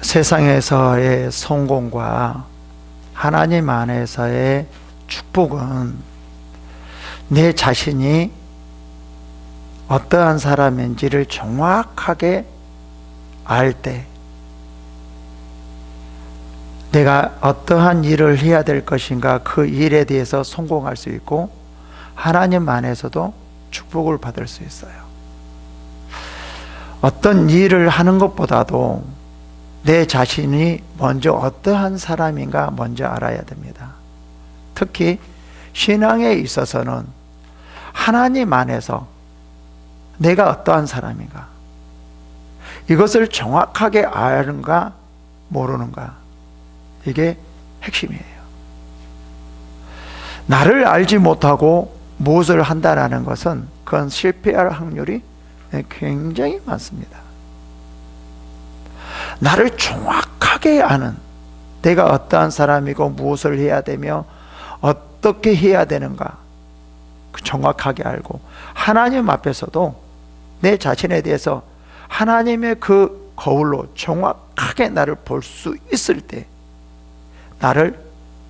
세상에서의 성공과 하나님 안에서의 축복은 내 자신이 어떠한 사람인지를 정확하게 알 때, 내가 어떠한 일을 해야 될 것인가 그 일에 대해서 성공할 수 있고 하나님 안에서도 축복을 받을 수 있어요. 어떤 일을 하는 것보다도 내 자신이 먼저 어떠한 사람인가 먼저 알아야 됩니다. 특히 신앙에 있어서는 하나님 안에서 내가 어떠한 사람인가, 이것을 정확하게 아는가 모르는가, 이게 핵심이에요. 나를 알지 못하고 무엇을 한다는 것은 그건 실패할 확률이 굉장히 많습니다. 나를 정확하게 아는, 내가 어떠한 사람이고 무엇을 해야 되며 어떻게 해야 되는가 정확하게 알고 하나님 앞에서도 내 자신에 대해서 하나님의 그 거울로 정확하게 나를 볼 수 있을 때 나를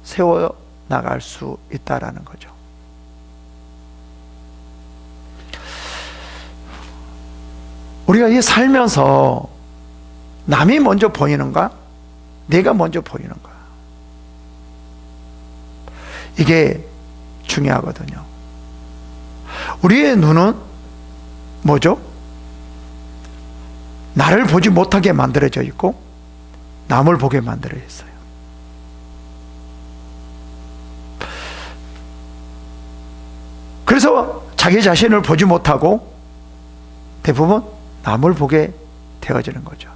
세워 나갈 수 있다라는 거죠. 우리가 이 살면서 남이 먼저 보이는가? 내가 먼저 보이는가? 이게 중요하거든요. 우리의 눈은 뭐죠? 나를 보지 못하게 만들어져 있고 남을 보게 만들어 있어요. 그래서 자기 자신을 보지 못하고 대부분 남을 보게 되어지는 거죠.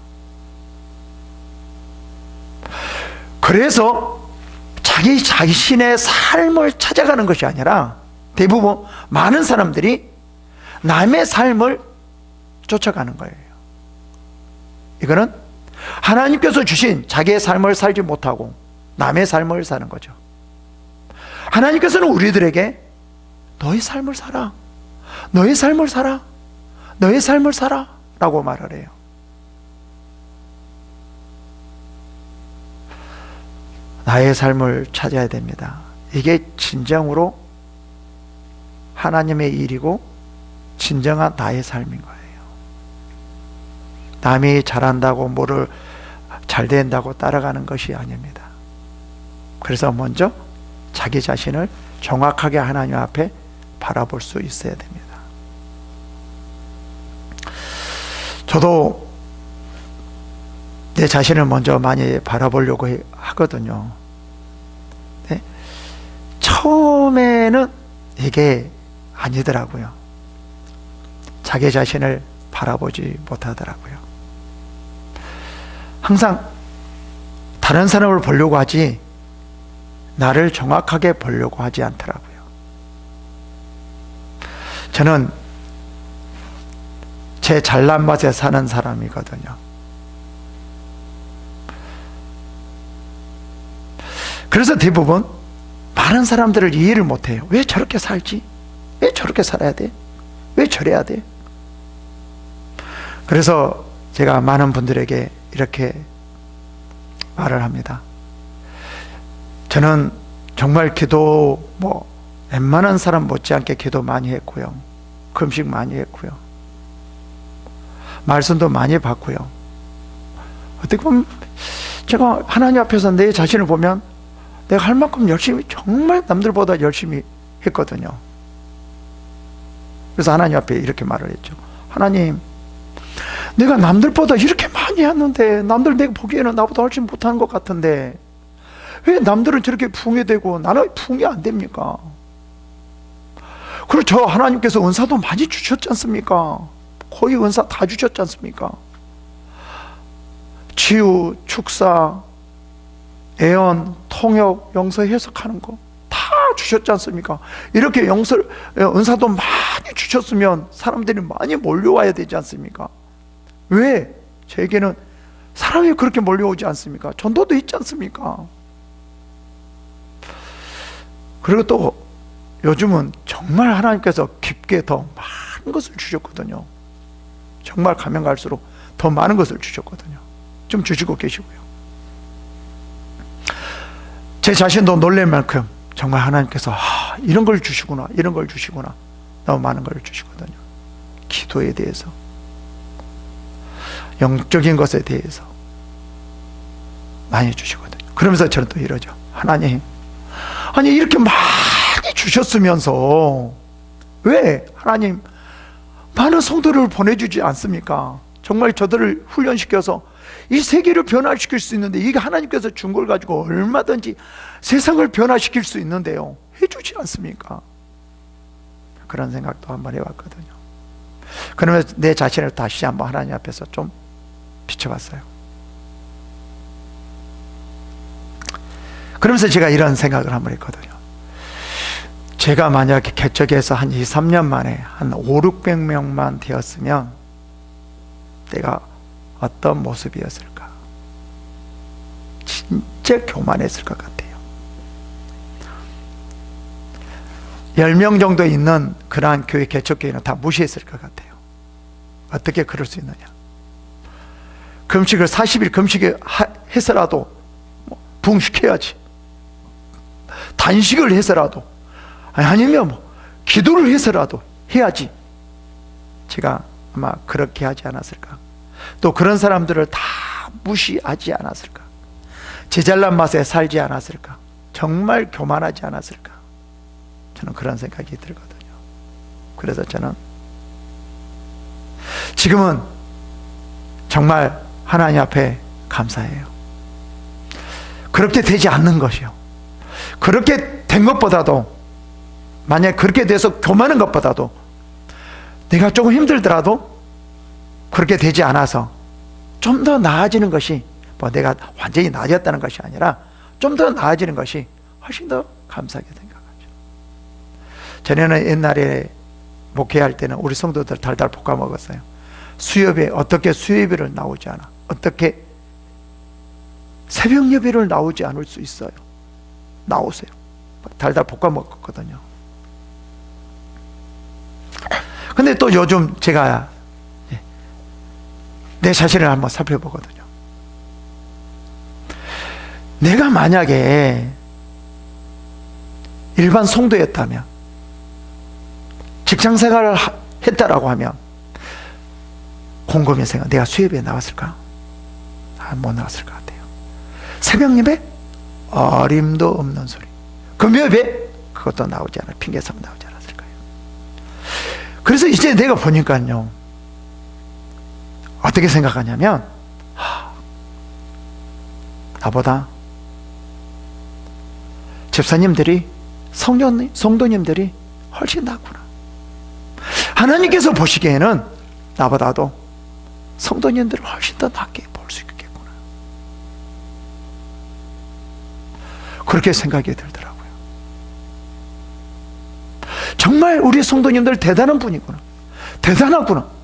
그래서 자기 자신의 삶을 찾아가는 것이 아니라 대부분 많은 사람들이 남의 삶을 쫓아가는 거예요. 이거는 하나님께서 주신 자기의 삶을 살지 못하고 남의 삶을 사는 거죠. 하나님께서는 우리들에게 너의 삶을 살아, 너의 삶을 살아, 너의 삶을 살아 라고 말을 해요. 나의 삶을 찾아야 됩니다. 이게 진정으로 하나님의 일이고 진정한 나의 삶인 거예요. 남이 잘한다고 뭐를 잘 된다고 따라가는 것이 아닙니다. 그래서 먼저 자기 자신을 정확하게 하나님 앞에 바라볼 수 있어야 됩니다. 저도 내 자신을 먼저 많이 바라보려고 하거든요. 네? 처음에는 이게 아니더라고요. 자기 자신을 바라보지 못하더라고요. 항상 다른 사람을 보려고 하지 나를 정확하게 보려고 하지 않더라고요. 저는 제 잘난 맛에 사는 사람이거든요. 그래서 대부분 많은 사람들을 이해를 못해요. 왜 저렇게 살지? 왜 저렇게 살아야 돼? 왜 저래야 돼? 그래서 제가 많은 분들에게 이렇게 말을 합니다. 저는 정말 기도 웬만한 사람 못지않게 기도 많이 했고요. 금식 많이 했고요. 말씀도 많이 받고요. 어떻게 보면 제가 하나님 앞에서 내 자신을 보면 내가 할 만큼 열심히, 정말 남들보다 열심히 했거든요. 그래서 하나님 앞에 이렇게 말을 했죠. 하나님, 내가 남들보다 이렇게 많이 했는데 남들 내가 보기에는 나보다 훨씬 못하는 것 같은데 왜 남들은 저렇게 풍요되고 나는 풍요 안 됩니까? 그리고 저 하나님께서 은사도 많이 주셨지 않습니까? 거의 은사 다 주셨지 않습니까? 치유, 축사, 애언, 통역, 영서 해석하는 거 다 주셨지 않습니까? 이렇게 은사도 많이 주셨으면 사람들이 많이 몰려와야 되지 않습니까? 왜 제게는 사람이 그렇게 몰려오지 않습니까? 전도도 있지 않습니까? 그리고 또 요즘은 정말 하나님께서 깊게 더 많은 것을 주셨거든요. 정말 가면 갈수록 더 많은 것을 주셨거든요. 좀 주시고 계시고요. 제 자신도 놀랄 만큼 정말 하나님께서 이런 걸 주시구나, 이런 걸 주시구나, 너무 많은 걸 주시거든요. 기도에 대해서, 영적인 것에 대해서 많이 주시거든요. 그러면서 저는 또 이러죠. 하나님, 아니 이렇게 많이 주셨으면서 왜 하나님 많은 성도를 보내주지 않습니까? 정말 저들을 훈련시켜서 이 세계를 변화시킬 수 있는데, 이게 하나님께서 준 걸 가지고 얼마든지 세상을 변화시킬 수 있는데요, 해주지 않습니까? 그런 생각도 한번 해봤거든요. 그러면서 내 자신을 다시 한번 하나님 앞에서 좀 비춰봤어요. 그러면서 제가 이런 생각을 한번 했거든요. 제가 만약에 개척해서 한 2, 3년 만에 한 5, 600명만 되었으면 내가 어떤 모습이었을까? 진짜 교만했을 것 같아요. 10명 정도 있는 그러한 교회 개척교회는 다 무시했을 것 같아요. 어떻게 그럴 수 있느냐? 금식을 40일 금식을 해서라도 부흥시켜야지. 단식을 해서라도, 아니면 기도를 해서라도 해야지. 제가 아마 그렇게 하지 않았을까? 또 그런 사람들을 다 무시하지 않았을까? 제 잘난 맛에 살지 않았을까? 정말 교만하지 않았을까? 저는 그런 생각이 들거든요. 그래서 저는 지금은 정말 하나님 앞에 감사해요. 그렇게 되지 않는 것이요, 그렇게 된 것보다도, 만약 그렇게 돼서 교만한 것보다도 내가 조금 힘들더라도 그렇게 되지 않아서 좀 더 나아지는 것이, 내가 완전히 나아졌다는 것이 아니라 좀 더 나아지는 것이 훨씬 더 감사하게 생각하죠. 전에는 옛날에 목회할 때는 우리 성도들 달달 볶아 먹었어요. 수협에 어떻게 수협비를 나오지 않아, 어떻게 새벽 예배를 나오지 않을 수 있어요. 나오세요. 달달 볶아 먹었거든요. 근데 또 요즘 제가 내 자신을 한번 살펴보거든요. 내가 만약에 일반 성도였다면, 직장생활을 했다라고 하면 곰곰이 생각, 내가 수협에 나왔을까? 못 나왔을 것 같아요. 새벽 예배? 어림도 없는 소리. 금요예배? 그것도 나오지 않아, 핑계삼 나오지 않았을 거예요. 그래서 이제 내가 보니까요, 어떻게 생각하냐면, 나보다 집사님들이, 성도님들이 훨씬 낫구나. 하나님께서 보시기에는 나보다도 성도님들을 훨씬 더 낫게 볼 수 있겠구나. 그렇게 생각이 들더라고요. 정말 우리 성도님들 대단한 분이구나, 대단하구나.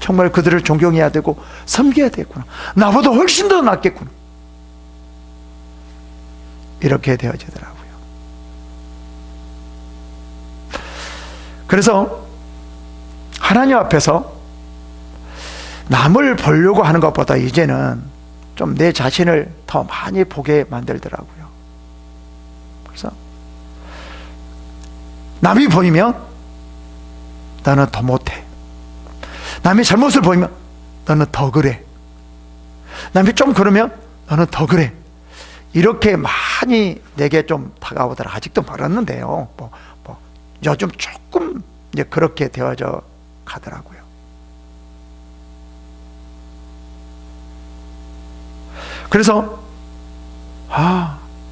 정말 그들을 존경해야 되고 섬겨야 되겠구나. 나보다 훨씬 더 낫겠구나. 이렇게 되어지더라고요. 그래서 하나님 앞에서 남을 보려고 하는 것보다 이제는 좀 내 자신을 더 많이 보게 만들더라고요. 그래서 남이 보이면 나는 더 못해, 남의 잘못을 보이면 너는 더 그래, 남이 좀 그러면 너는 더 그래, 이렇게 많이 내게 좀 다가오더라. 아직도 멀었는데요, 요즘 조금 이제 그렇게 되어져 가더라고요. 그래서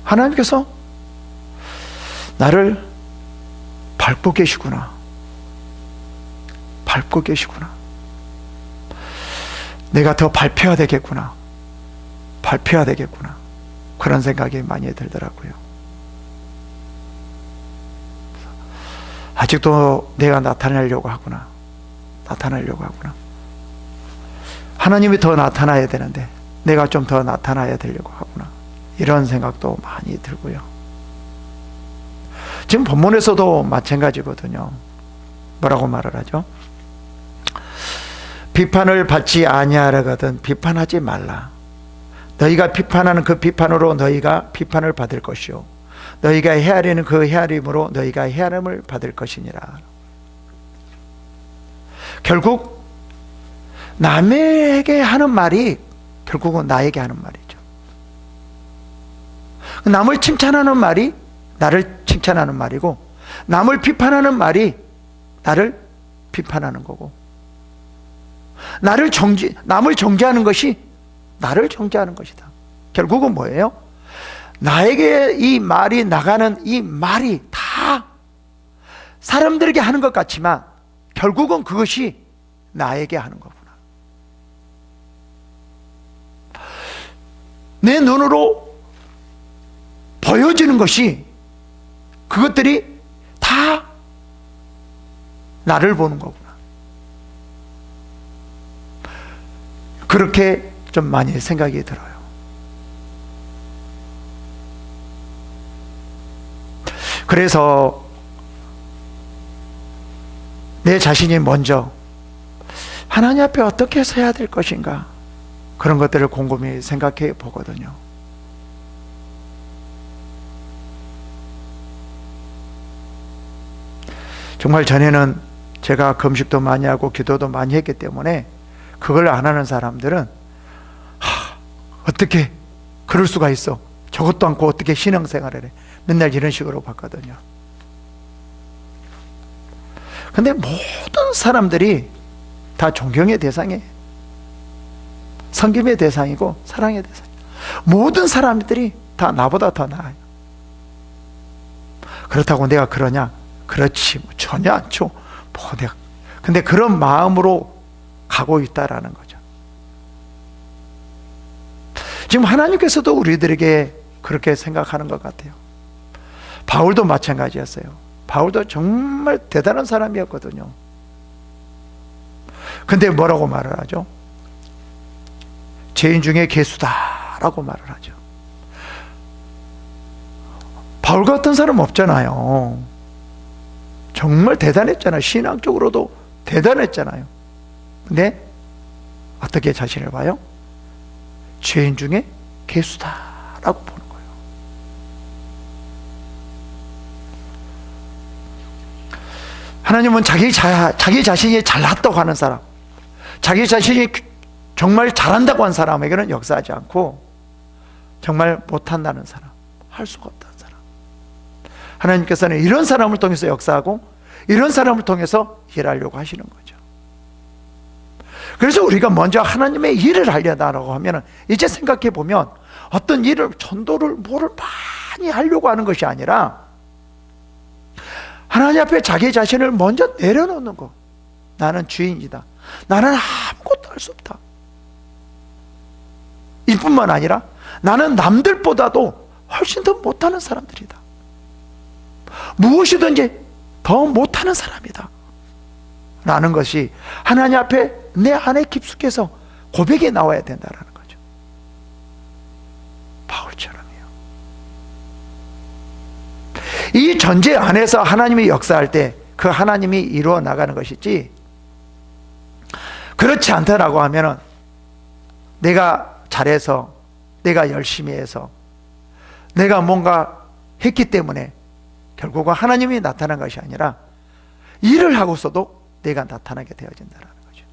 하나님께서 나를 밟고 계시구나, 밟고 계시구나. 내가 더 밟혀야 되겠구나, 밟혀야 되겠구나. 그런 생각이 많이 들더라고요. 아직도 내가 나타내려고 하구나, 나타내려고 하구나. 하나님이 더 나타나야 되는데 내가 좀 더 나타나야 되려고 하구나. 이런 생각도 많이 들고요. 지금 본문에서도 마찬가지거든요. 뭐라고 말을 하죠? 비판을 받지 아니하려거든 비판하지 말라. 너희가 비판하는 그 비판으로 너희가 비판을 받을 것이요 너희가 헤아리는 그 헤아림으로 너희가 헤아림을 받을 것이니라. 결국 남에게 하는 말이 결국은 나에게 하는 말이죠. 남을 칭찬하는 말이 나를 칭찬하는 말이고, 남을 비판하는 말이 나를 비판하는 거고, 남을 정죄하는 것이 나를 정죄하는 것이다. 결국은 뭐예요? 나에게 이 말이 나가는 이 말이 다 사람들에게 하는 것 같지만 결국은 그것이 나에게 하는 거구나. 내 눈으로 보여지는 것이 그것들이 다 나를 보는 거구나. 그렇게 좀 많이 생각이 들어요. 그래서 내 자신이 먼저 하나님 앞에 어떻게 서야 될 것인가, 그런 것들을 곰곰이 생각해 보거든요. 정말 전에는 제가 금식도 많이 하고 기도도 많이 했기 때문에 그걸 안 하는 사람들은 어떻게 그럴 수가 있어, 저것도 않고 어떻게 신앙생활을 해, 맨날 이런 식으로 봤거든요. 근데 모든 사람들이 다 존경의 대상이에요. 섬김의 대상이고 사랑의 대상. 모든 사람들이 다 나보다 더 나아요. 그렇다고 내가 그러냐? 그렇지, 전혀 않죠. 근데 그런 마음으로 가고 있다라는 거죠. 지금 하나님께서도 우리들에게 그렇게 생각하는 것 같아요. 바울도 마찬가지였어요. 바울도 정말 대단한 사람이었거든요. 근데 뭐라고 말을 하죠? 죄인 중에 괴수다라고 말을 하죠. 바울 같은 사람 없잖아요. 정말 대단했잖아요. 신앙적으로도 대단했잖아요. 근데 어떻게 자신을 봐요? 죄인 중에 괴수다라고 보는 거예요. 하나님은 자기 자신이 잘났다고 하는 사람, 자기 자신이 정말 잘한다고 한 사람에게는 역사하지 않고, 정말 못한다는 사람, 할 수가 없다는 사람, 하나님께서는 이런 사람을 통해서 역사하고 이런 사람을 통해서 일하려고 하시는 거죠. 그래서 우리가 먼저 하나님의 일을 하려다라고 하면, 이제 생각해 보면 어떤 일을, 전도를 뭐를 많이 하려고 하는 것이 아니라 하나님 앞에 자기 자신을 먼저 내려놓는 거. 나는 주인이다. 나는 아무것도 할 수 없다. 이뿐만 아니라 나는 남들보다도 훨씬 더 못하는 사람들이다. 무엇이든지 더 못하는 사람이다 라는 것이 하나님 앞에 내 안에 깊숙해서 고백이 나와야 된다는 거죠. 바울처럼요. 이 전제 안에서 하나님이 역사할 때 그 하나님이 이루어 나가는 것이지, 그렇지 않다라고 하면은 내가 잘해서, 내가 열심히 해서, 내가 뭔가 했기 때문에 결국은 하나님이 나타난 것이 아니라 일을 하고서도 내가 나타나게 되어진다는 거죠.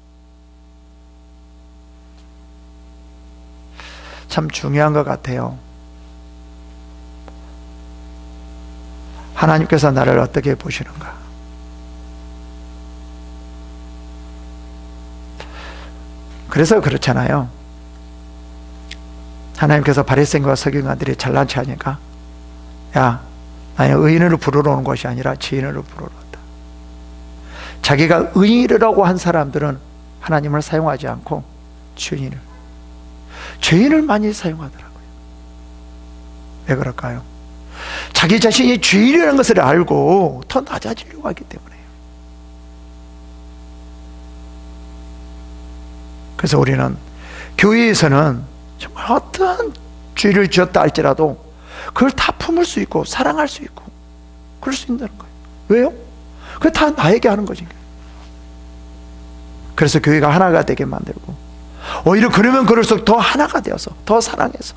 참 중요한 것 같아요. 하나님께서 나를 어떻게 보시는가? 그래서 그렇잖아요. 하나님께서 바리새인과 서기관들이 잘난 체 하니까, 야, 나는 의인으로 부르러 오는 것이 아니라 죄인으로 부르러 온다. 자기가 의인이라고 한 사람들은 하나님을 사용하지 않고 죄인을 많이 사용하더라고요. 왜 그럴까요? 자기 자신이 죄인이라는 것을 알고 더 낮아지려고 하기 때문에요. 그래서 우리는 교회에서는 정말 어떠한 죄를 지었다 할지라도 그걸 다 품을 수 있고 사랑할 수 있고 그럴 수 있다는 거예요. 왜요? 그게 다 나에게 하는 거지. 그래서 교회가 하나가 되게 만들고, 오히려 그러면 그럴수록 더 하나가 되어서, 더 사랑해서,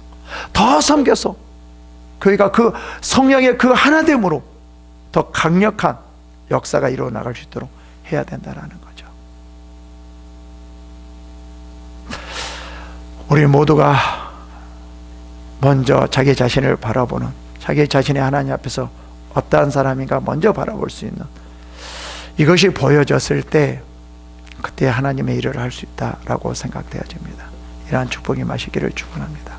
더 섬겨서 교회가 그 성령의 그 하나됨으로 더 강력한 역사가 이루어 나갈 수 있도록 해야 된다는 거죠. 우리 모두가 먼저 자기 자신을 바라보는, 자기 자신의 하나님 앞에서 어떠한 사람인가 먼저 바라볼 수 있는, 이것이 보여졌을 때 그때 하나님의 일을 할 수 있다라고 생각되어집니다. 이러한 축복이 마시기를 축원합니다.